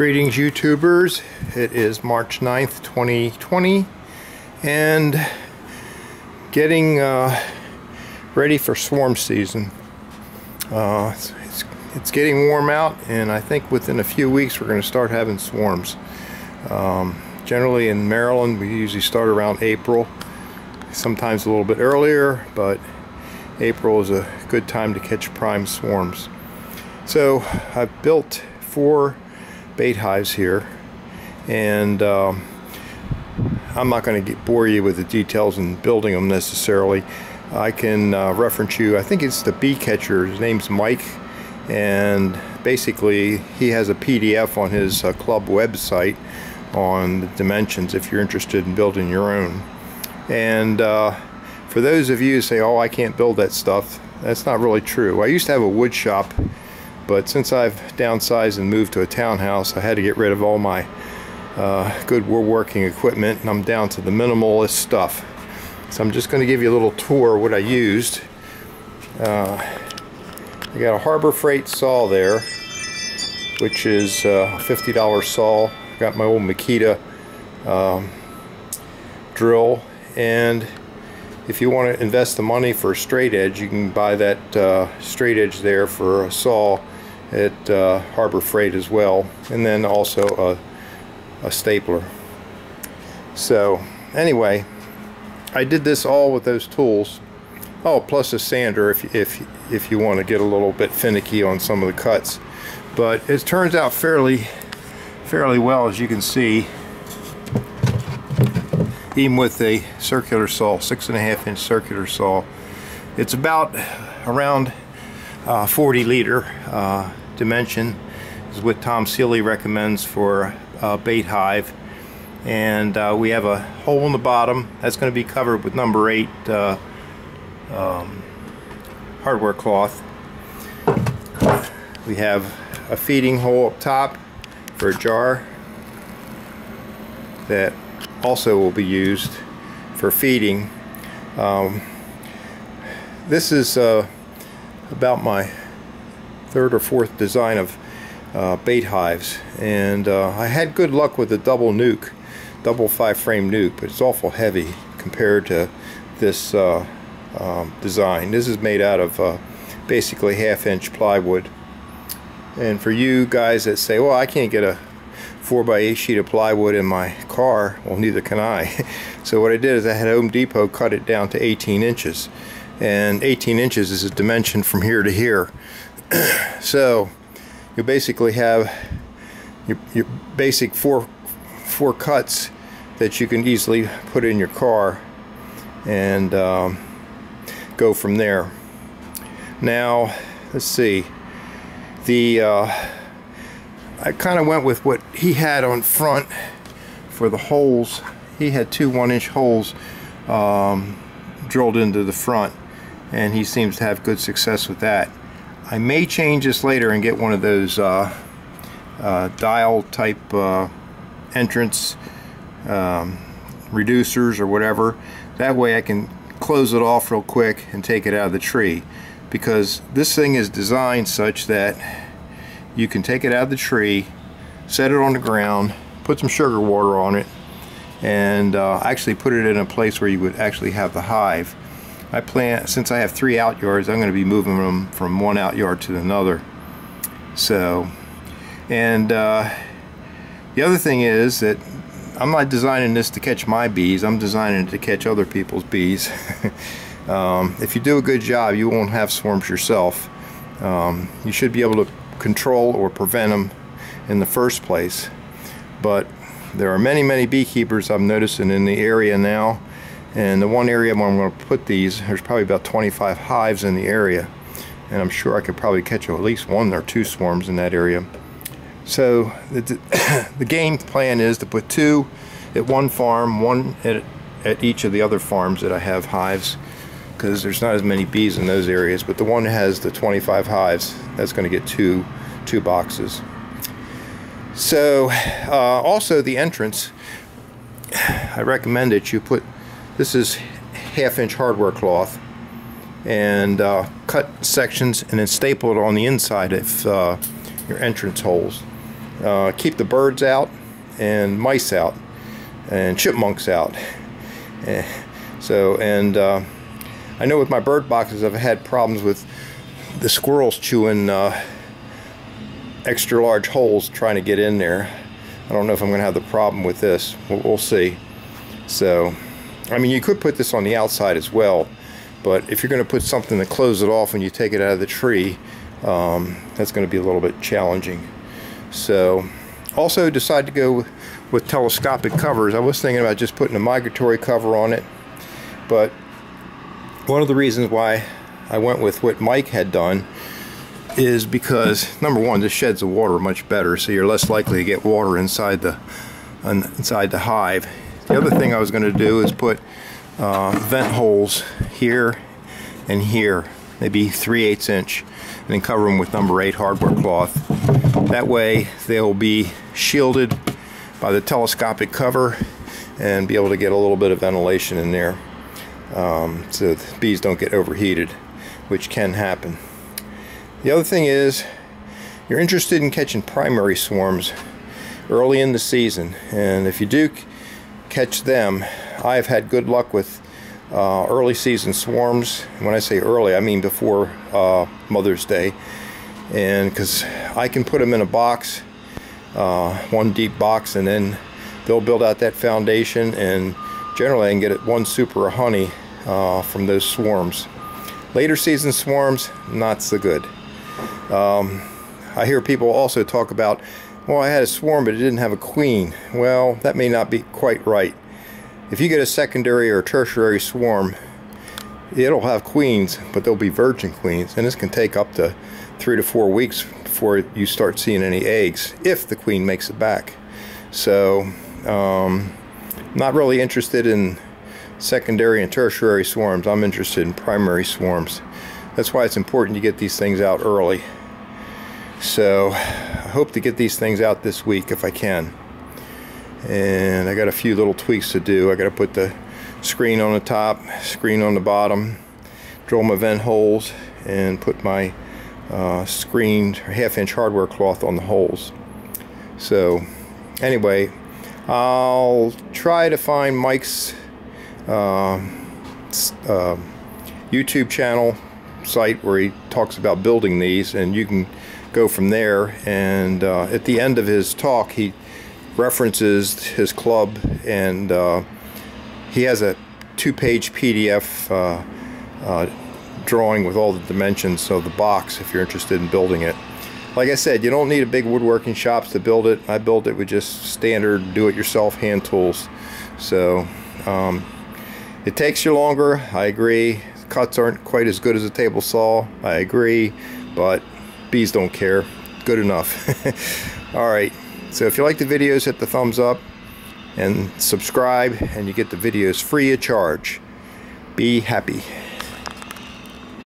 Greetings YouTubers, it is March 9th 2020 and getting ready for swarm season. It's getting warm out, and I think within a few weeks we're going to start having swarms. Generally in Maryland we usually start around April, sometimes a little bit earlier, but April is a good time to catch prime swarms. So I've built 4 bait hives here, and I'm not going to bore you with the details in building them necessarily. I can reference you. I think it's the bee catcher. His name's Mike, and basically he has a PDF on his club website on the dimensions if you're interested in building your own. And for those of you who say, oh, I can't build that stuff, that's not really true. I used to have a wood shop, but since I've downsized and moved to a townhouse, I had to get rid of all my good woodworking equipment, and I'm down to the minimalist stuff. So I'm just going to give you a little tour of what I used. I got a Harbor Freight saw there, which is a $50 saw. Got my old Makita drill, and if you want to invest the money for a straight edge, you can buy that straight edge there for a saw at Harbor Freight as well, and then also a stapler. So anyway, I did this all with those tools. Oh, plus a sander if you want to get a little bit finicky on some of the cuts. But it turns out fairly well, as you can see, even with a circular saw, 6.5-inch circular saw. It's about around 40 liter dimension is what Tom Seeley recommends for a bait hive. And we have a hole in the bottom that's going to be covered with number 8 hardware cloth. We have a feeding hole up top for a jar that also will be used for feeding. This is about my 3rd or 4th design of bait hives, and I had good luck with the double 5-frame nuke, but it's awful heavy compared to this design. This is made out of basically 1/2-inch plywood. And for you guys that say, well, I can't get a 4x8 sheet of plywood in my car, well, neither can I. So what I did is I had Home Depot cut it down to 18 inches, and 18 inches is a dimension from here to here. So you basically have your basic four cuts that you can easily put in your car and go from there. Now let's see, I kind of went with what he had on front for the holes. He had 2 1-inch holes drilled into the front, and he seems to have good success with that. I may change this later and get one of those dial type entrance reducers or whatever. That way I can close it off real quick and take it out of the tree, because this thing is designed such that you can take it out of the tree, set it on the ground, put some sugar water on it, and actually put it in a place where you would actually have the hive. I plan, since I have 3 out yards, I'm going to be moving them from one out yard to another. So, and the other thing is that I'm not designing this to catch my bees, I'm designing it to catch other people's bees. If you do a good job, you won't have swarms yourself. You should be able to control or prevent them in the first place. But there are many beekeepers I'm noticing in the area now, and the one area where I'm going to put these, there's probably about 25 hives in the area, and I'm sure I could probably catch at least 1 or 2 swarms in that area. So the game plan is to put 2 at one farm, 1 at each of the other farms that I have hives, because there's not as many bees in those areas. But the one that has the 25 hives, that's going to get two boxes. So also the entrance, I recommend that you put, this is 1/2-inch hardware cloth, and cut sections and then staple it on the inside of your entrance holes. keep the birds out and mice out and chipmunks out. I know with my bird boxes I've had problems with the squirrels chewing extra large holes trying to get in there. I don't know if I'm going to have the problem with this. We'll see. So, I mean, you could put this on the outside as well, but if you're going to put something to close it off when you take it out of the tree, that's going to be a little bit challenging. So, also decided to go with telescopic covers. I was thinking about just putting a migratory cover on it, but one of the reasons why I went with what Mike had done is because, number one, this sheds the water much better, so you're less likely to get water inside the hive. The other thing I was going to do is put vent holes here and here, maybe 3/8 inch, and then cover them with number 8 hardware cloth. That way they'll be shielded by the telescopic cover and be able to get a little bit of ventilation in there, so the bees don't get overheated, which can happen. The other thing is, you're interested in catching primary swarms early in the season, and if you do catch them, I've had good luck with early season swarms. When I say early, I mean before Mother's Day, and because I can put them in a box, one deep box, and then they'll build out that foundation, and generally I can get one super of honey from those swarms. Later season swarms, not so good. I hear people also talk about, well, I had a swarm but it didn't have a queen. Well, that may not be quite right. If you get a secondary or tertiary swarm, it'll have queens, but they'll be virgin queens, and this can take up to 3 to 4 weeks before you start seeing any eggs, if the queen makes it back. So, not really interested in secondary and tertiary swarms. I'm interested in primary swarms. That's why it's important to get these things out early. So I hope to get these things out this week if I can. And I got a few little tweaks to do. I got to put the screen on the top, screen on the bottom, drill my vent holes, and put my screened 1/2 inch hardware cloth on the holes. So anyway, I'll try to find Mike's YouTube channel site where he talks about building these, and you can go from there. And at the end of his talk, he references his club, and he has a 2-page PDF drawing with all the dimensions of the box if you're interested in building it. Like I said, you don't need a big woodworking shops to build it. I built it with just standard do-it-yourself hand tools. So it takes you longer, I agree. Cuts aren't quite as good as a table saw, I agree, but bees don't care. Good enough. Alright, so if you like the videos, hit the thumbs up and subscribe, and you get the videos free of charge. Be happy.